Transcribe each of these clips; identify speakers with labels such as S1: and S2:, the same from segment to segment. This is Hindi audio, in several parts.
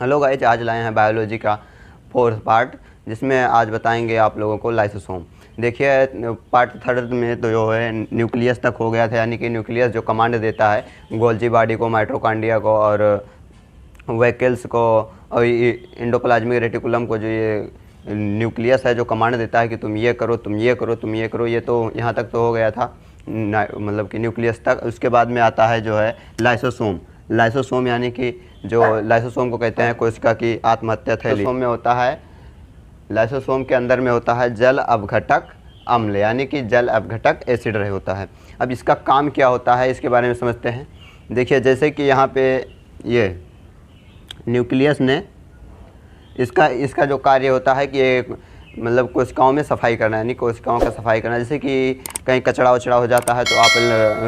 S1: हेलो गाइज, आज लाए हैं बायोलॉजी का फोर्थ पार्ट, जिसमें आज बताएंगे आप लोगों को लाइसोसोम। देखिए, पार्ट थर्ड में तो जो है न्यूक्लियस तक हो गया था, यानी कि न्यूक्लियस जो कमांड देता है गोल्जी बॉडी को, माइटोकॉन्ड्रिया को और वेकल्स को और इंडोप्लाज्मिक रेटिकुलम को। जो ये न्यूक्लियस है जो कमांड देता है कि तुम ये करो, तुम ये करो, तुम ये करो, ये तो यहाँ तक तो हो गया था, मतलब कि न्यूक्लियस तक। उसके बाद में आता है जो है लाइसोसोम। लाइसोसोम यानी कि जो लाइसोसोम को कहते हैं कोशिका की आत्महत्या थैली। लाइसोसोम में होता है, लाइसोसोम के अंदर में होता है जल अपघटक अम्ल, यानी कि जल अपघटक एसिड रहे होता है। अब इसका काम क्या होता है इसके बारे में समझते हैं। देखिए, जैसे कि यहाँ पे ये न्यूक्लियस ने इसका जो कार्य होता है कि ये मतलब कोशिकाओं में सफाई करना, यानी कोशिकाओं का सफाई करना। जैसे कि कहीं कचरा वचड़ा हो जाता है तो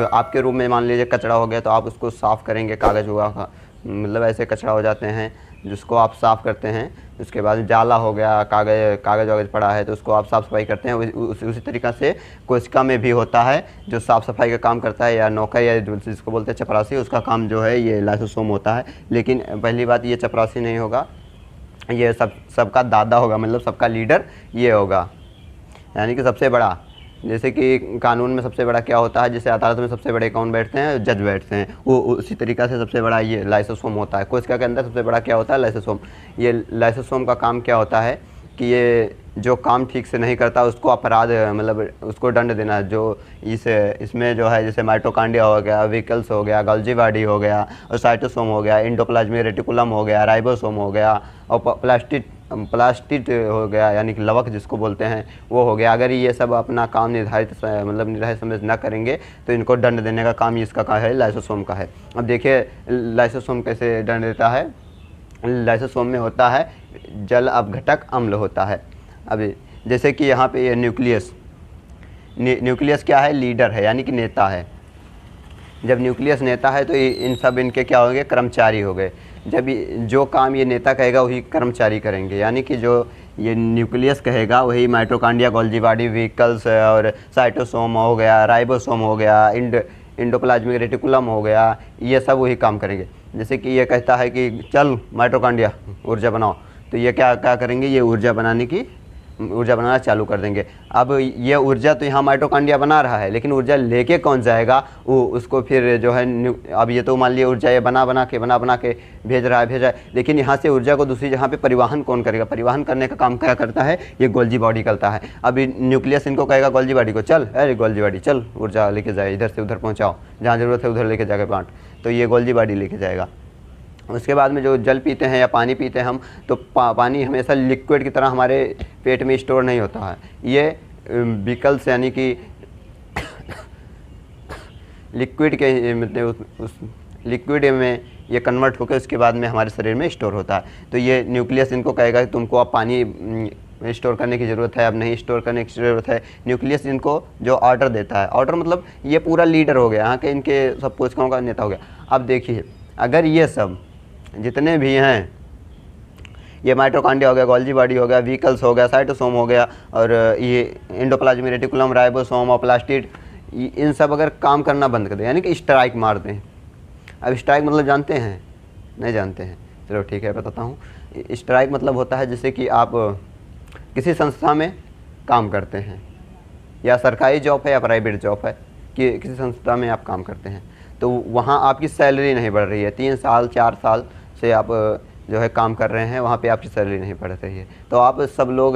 S1: आपके रूम में मान लीजिए कचरा हो गया तो आप उसको साफ़ करेंगे, कागज़ हुआ का मतलब ऐसे कचरा हो जाते हैं जिसको आप साफ़ करते हैं। उसके बाद जाला हो गया, कागज़ वागज़ पड़ा है तो उसको आप साफ़ सफाई करते हैं। उसी तरीक़ा से कोशिका में भी होता है जो साफ़ सफाई का काम करता है, या नौकर या जिसको बोलते हैं चपरासी, उसका काम जो है ये लाइसोसोम होता है। लेकिन पहली बात, ये चपरासी नहीं होगा, ये सबका दादा होगा, मतलब सबका लीडर ये होगा, यानी कि सबसे बड़ा। जैसे कि कानून में सबसे बड़ा क्या होता है, जैसे अदालत में सबसे बड़े कौन बैठते हैं, जज बैठते हैं, वो उसी तरीक़ा से सबसे बड़ा ये लाइसोसोम होता है। कोशिका के अंदर सबसे बड़ा क्या होता है, लाइसोसोम। ये लाइसोसोम का काम क्या होता है कि ये जो काम ठीक से नहीं करता उसको अपराध, मतलब उसको दंड देना। जो इसमें जो है, जैसे माइटोकॉन्ड्रिया हो गया, वेकल्स हो गया, गोल्जी बॉडी हो गया और साइटोसोम हो गया, इंडोप्लाज्मिक रेटिकुलम हो गया, राइबोसोम हो गया और प्लास्टिड हो गया, यानी कि लवक जिसको बोलते हैं वो हो गया। अगर ये सब अपना काम निर्धारित समय न करेंगे तो इनको दंड देने का काम इसका है, लाइसोसोम का है। अब देखिए लाइसोसोम कैसे दंड देता है। लाइसोसोम में होता है जल अपघटक अम्ल होता है। अब जैसे कि यहाँ पे ये न्यूक्लियस क्या है, लीडर है, यानी कि नेता है। जब न्यूक्लियस नेता है तो इन सब इनके क्या हो गए, कर्मचारी हो गए। जब जो काम ये नेता कहेगा वही कर्मचारी करेंगे, यानी कि जो ये न्यूक्लियस कहेगा वही माइटोकॉन्ड्रिया, गोल्जी बॉडी, वेहिकल्स और साइटोसोम हो गया, राइबोसोम हो गया, इंडोप्लाज्मिक रेटिकुलम हो गया, ये सब वही काम करेंगे। जैसे कि ये कहता है कि चल माइटोकॉन्ड्रिया ऊर्जा बनाओ, तो ये क्या करेंगे, ये ऊर्जा बनाना चालू कर देंगे। अब ये ऊर्जा तो यहाँ माइटोकॉन्ड्रिया बना रहा है, लेकिन ऊर्जा लेके कौन जाएगा, वो उसको फिर जो है अब ये तो मान लिया ऊर्जा ये बना के भेज रहा है, लेकिन यहाँ से ऊर्जा को दूसरी जगह पे परिवहन कौन करेगा। परिवहन करने का काम क्या करता है, ये गोल्जी बॉडी करता है। अब न्यूक्लियस इनको कहेगा गोल्जी बॉडी को, चल अरे गोल्जी बॉडी चल ऊर्जा लेके जाए, इधर से उधर पहुँचाओ, जहाँ ज़रूरत है उधर लेके जाकर प्लांट, तो ये गोल्जी बॉडी लेके जाएगा। उसके बाद में जो जल पीते हैं या पानी पीते हैं हम, तो पानी हमेशा लिक्विड की तरह हमारे पेट में स्टोर नहीं होता है। ये विकल्स यानी कि लिक्विड के मतलब उस लिक्विड में ये कन्वर्ट होकर उसके बाद में हमारे शरीर में स्टोर होता है। तो ये न्यूक्लियस इनको कहेगा कि तुमको अब पानी स्टोर करने की ज़रूरत है, अब नहीं स्टोर करने की ज़रूरत है। न्यूक्लियस इनको जो ऑर्डर देता है, ऑर्डर मतलब ये पूरा लीडर हो गया, यहाँ के इनके सब कोशिकाओं का नेता हो गया। अब देखिए, अगर ये सब जितने भी हैं, ये माइटोकॉन्ड्रिया हो गया, गोल्जी बॉडी हो गया, वेहिकल्स हो गया, साइटोसोम हो गया और ये इंडोप्लाज्मिक रेटिकुलम, राइबोसोम और प्लास्टिड, इन सब अगर काम करना बंद कर दें, यानी कि स्ट्राइक मार दें। अब स्ट्राइक मतलब जानते हैं, नहीं जानते हैं, चलो ठीक है बताता हूँ। स्ट्राइक मतलब होता है जैसे कि आप किसी संस्था में काम करते हैं, या सरकारी जॉब है या प्राइवेट जॉब है, कि किसी संस्था में आप काम करते हैं, तो वहाँ आपकी सैलरी नहीं बढ़ रही है। 3 साल 4 साल से आप जो है काम कर रहे हैं, वहाँ पे आपकी सैलरी नहीं बढ़ रही है, तो आप सब लोग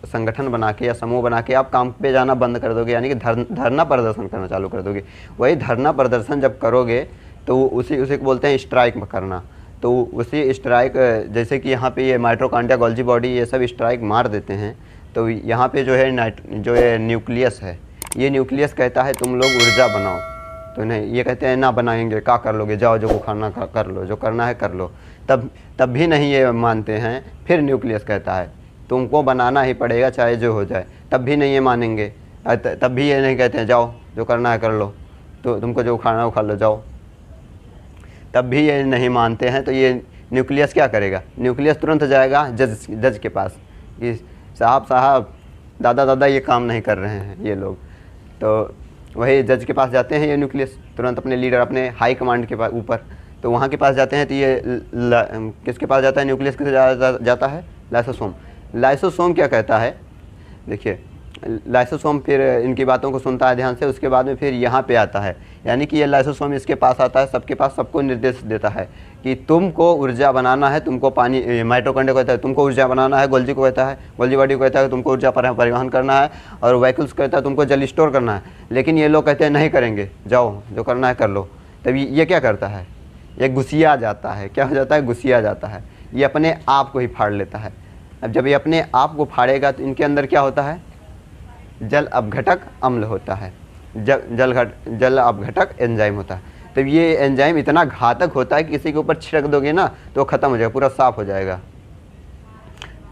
S1: संगठन बना के या समूह बना के आप काम पे जाना बंद कर दोगे, यानी कि धरना प्रदर्शन करना चालू कर दोगे। वही धरना प्रदर्शन जब करोगे तो उसी को बोलते हैं स्ट्राइक करना। तो उसी स्ट्राइक, जैसे कि यहाँ पे ये माइटोकॉन्ड्रिया, गोल्जी बॉडी, ये सब स्ट्राइक मार देते हैं, तो यहाँ पे जो है न्यूक्लियस है, ये न्यूक्लियस कहता है तुम लोग ऊर्जा बनाओ, तो नहीं, ये कहते हैं ना बनाएंगे, क्या कर लोगे, जाओ जो खाना कर लो, जो करना है कर लो। तब भी नहीं ये मानते हैं। फिर न्यूक्लियस कहता है तुमको बनाना ही पड़ेगा चाहे जो हो जाए, तब भी नहीं ये मानेंगे। तब भी ये नहीं कहते हैं जाओ जो करना है कर लो, तो तुमको जो खाना है वो खा लो जाओ, तब भी ये नहीं मानते हैं। तो ये न्यूक्लियस क्या करेगा, न्यूक्लियस तुरंत जाएगा जज के पास कि साहब दादा ये काम नहीं कर रहे हैं ये लोग, तो वही जज के पास जाते हैं ये न्यूक्लियस, तुरंत अपने लीडर, अपने हाई कमांड के पास ऊपर तो वहाँ के पास जाते हैं तो ये किसके पास जाता है, न्यूक्लियस के जाता है, लाइसोसोम। लाइसोसोम क्या कहता है, देखिए लाइसोसोम फिर इनकी बातों को सुनता है ध्यान से, उसके बाद में फिर यहाँ पे आता है, यानी कि ये लाइसोसोम इसके पास आता है, सबके पास सबको निर्देश देता है कि तुमको ऊर्जा बनाना है, तुमको पानी, माइटोकॉन्ड्रिया को कहता है तुमको ऊर्जा बनाना है, गोल्जी को कहता है, गोल्जी बॉडी को कहता है तुमको ऊर्जा परिवहन करना है, और वैक्यूल्स कहता है तुमको जल स्टोर करना है। लेकिन ये लोग कहते हैं नहीं करेंगे, जाओ जो करना है कर लो। तभी ये क्या करता है, ये गुस्सिया जाता है, क्या हो जाता है, गुस्सिया जाता है, ये अपने आप को ही फाड़ लेता है। अब जब ये अपने आप को फाड़ेगा तो इनके अंदर क्या होता है, जल अपघटक अम्ल होता है, जल अपघटक एंजाइम होता है। तो ये एंजाइम इतना घातक होता है कि किसी के ऊपर छिड़क दोगे ना तो ख़त्म हो जाएगा, पूरा साफ हो जाएगा।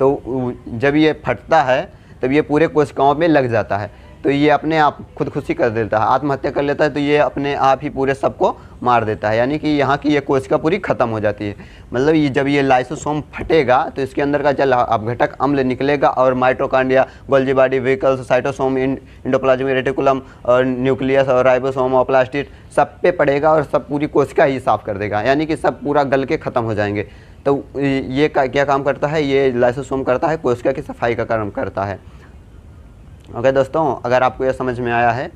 S1: तो जब ये फटता है तब ये पूरे कोशिकाओं में लग जाता है, तो ये अपने आप खुदकुशी कर देता है, आत्महत्या कर लेता है, तो ये अपने आप ही पूरे सबको मार देता है, यानी कि यहाँ की ये कोशिका पूरी ख़त्म हो जाती है। मतलब ये जब ये लाइसोसोम फटेगा तो इसके अंदर का जल अपघटक अम्ल निकलेगा और mitochondria, Golgi body, vehicles, cytosome, endoplasmic reticulum और न्यूक्लियस और राइबोसोम और प्लास्टिड सब पे पड़ेगा और सब पूरी कोशिका ही साफ़ कर देगा, यानी कि सब पूरा गल के ख़त्म हो जाएंगे। तो ये क्या काम करता है, ये लाइसोसोम करता है, कोशिका की सफाई का काम करता है। ओके दोस्तों, अगर आपको यह समझ में आया है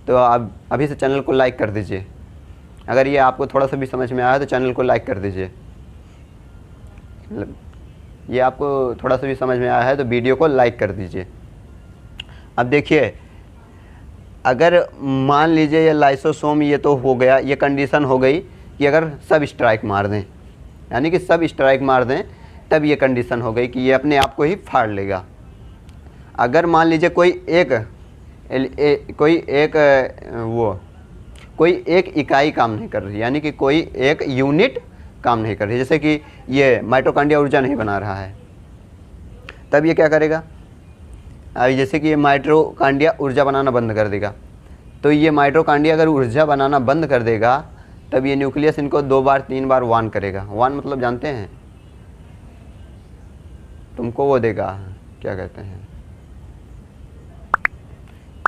S1: तो आप अभी से चैनल को लाइक कर दीजिए। अगर ये आपको थोड़ा सा भी समझ में आया है तो चैनल को लाइक कर दीजिए। ये आपको थोड़ा सा भी समझ में आया है तो वीडियो को लाइक कर दीजिए। अब देखिए, अगर मान लीजिए ये लाइसोसोम, ये तो हो गया, ये कंडीशन हो गई कि अगर सब स्ट्राइक मार दें, यानी कि सब स्ट्राइक मार दें, तब ये कंडीशन हो गई कि ये अपने आप को ही फाड़ लेगा। अगर मान लीजिए कोई एक इकाई काम नहीं कर रही, यानी कि कोई एक यूनिट काम नहीं कर रही, जैसे कि ये माइटोकॉन्ड्रिया ऊर्जा नहीं बना रहा है, तब ये क्या करेगा, जैसे कि ये माइटोकॉन्ड्रिया ऊर्जा बनाना बंद कर देगा। तो ये माइटोकॉन्ड्रिया अगर ऊर्जा बनाना बंद कर देगा तब ये न्यूक्लियस इनको 2 बार 3 बार वार्न करेगा। वार्न मतलब जानते हैं, तुमको वो देगा, क्या कहते हैं,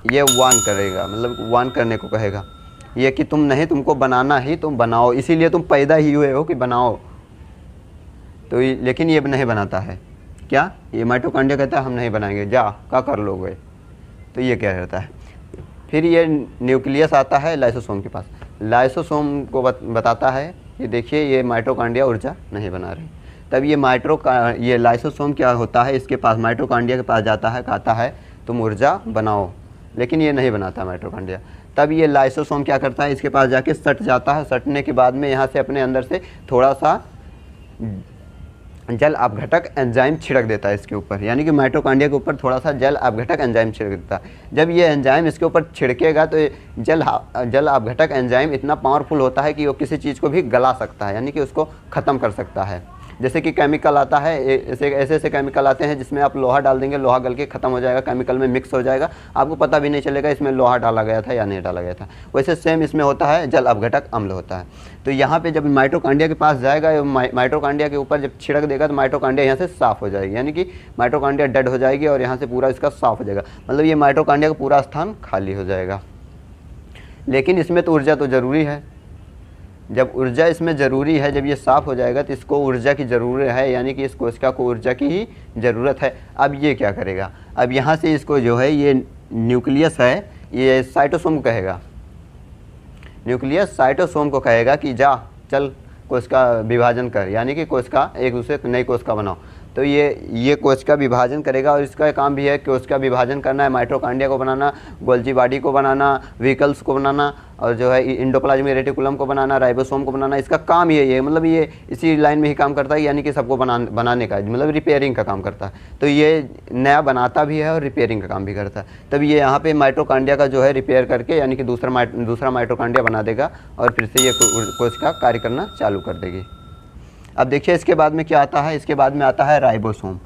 S1: ये वार्न करेगा, मतलब वार्न करने को कहेगा, ये कि तुम नहीं, तुमको बनाना ही, तुम बनाओ, इसीलिए तुम पैदा ही हुए हो कि बनाओ। तो लेकिन ये नहीं बनाता है, क्या, ये माइटोकॉन्ड्रिया कहता है हम नहीं बनाएंगे, जा क्या कर लोगे। तो ये क्या रहता है, फिर ये न्यूक्लियस आता है लाइसोसोम के पास, लाइसोसोम को बताता है कि देखिए ये माइटोकॉन्ड्रिया ऊर्जा नहीं बना रही। तब ये लाइसोसोम क्या होता है, इसके पास माइटोकॉन्ड्रिया के पास जाता है, कहता है तुम ऊर्जा बनाओ, लेकिन ये नहीं बनाता माइटोकॉन्ड्रिया। तब ये लाइसोसोम क्या करता है, इसके पास जाके सट जाता है, सटने के बाद में यहाँ से अपने अंदर से थोड़ा सा जल अपघटक एंजाइम छिड़क देता है इसके ऊपर, यानी कि माइटोकॉन्ड्रिया के ऊपर थोड़ा सा जल अपघटक एंजाइम छिड़क देता है। जब ये एंजाइम इसके ऊपर छिड़केगा तो जल अपघटक एंजाइम इतना पावरफुल होता है कि वो किसी चीज़ को भी गला सकता है, यानी कि उसको ख़त्म कर सकता है। जैसे कि केमिकल आता है, ऐसे केमिकल आते हैं जिसमें आप लोहा डाल देंगे, लोहा गल के ख़त्म हो जाएगा, केमिकल में मिक्स हो जाएगा, आपको पता भी नहीं चलेगा इसमें लोहा डाला गया था या नहीं डाला गया था। वैसे सेम इसमें होता है, जल अपघटक अम्ल होता है। तो यहाँ पे जब माइटोकॉन्ड्रिया के पास जाएगा, माइटोकॉन्ड्रिया के ऊपर जब छिड़क देगा तो माइटोकॉन्ड्रिया यहाँ से साफ़ हो जाएगी, यानी कि माइटोकॉन्ड्रिया डेड हो जाएगी और यहाँ से पूरा इसका साफ़ हो जाएगा, मतलब ये माइटोकॉन्ड्रिया का पूरा स्थान खाली हो जाएगा। लेकिन इसमें तो ऊर्जा तो ज़रूरी है, जब ऊर्जा इसमें ज़रूरी है, जब ये साफ़ हो जाएगा तो इसको ऊर्जा की ज़रूरत है, यानी कि इस कोशिका को ऊर्जा की ही ज़रूरत है। अब ये क्या करेगा, अब यहाँ से इसको जो है, ये न्यूक्लियस है, ये साइटोसोम कहेगा, न्यूक्लियस साइटोसोम को कहेगा कि जा चल कोशिका विभाजन कर, यानी कि कोशिका एक दूसरे नई कोशिका बनाओ। तो ये कोशिका विभाजन करेगा और इसका काम भी है कोशिका विभाजन करना है, माइटोकॉन्ड्रिया को बनाना, गोल्जी बॉडी को बनाना, व्हीकल्स को बनाना, और जो है एंडोप्लाज्मिक रेटिकुलम को बनाना, राइबोसोम को बनाना। इसका काम ही है, मतलब ये इसी लाइन में ही काम करता है, यानी कि सबको बनाने का, मतलब रिपेयरिंग का काम करता है। तो ये नया बनाता भी है और रिपेयरिंग का काम भी करता है। तब ये यहाँ पे माइटोकॉन्ड्रिया का जो है रिपेयर करके, यानी कि दूसरा माइटोकॉन्ड्रिया बना देगा और फिर से ये कोशिका कार्य करना चालू कर देगी। अब देखिए इसके बाद में क्या आता है, इसके बाद में आता है राइबोसोम।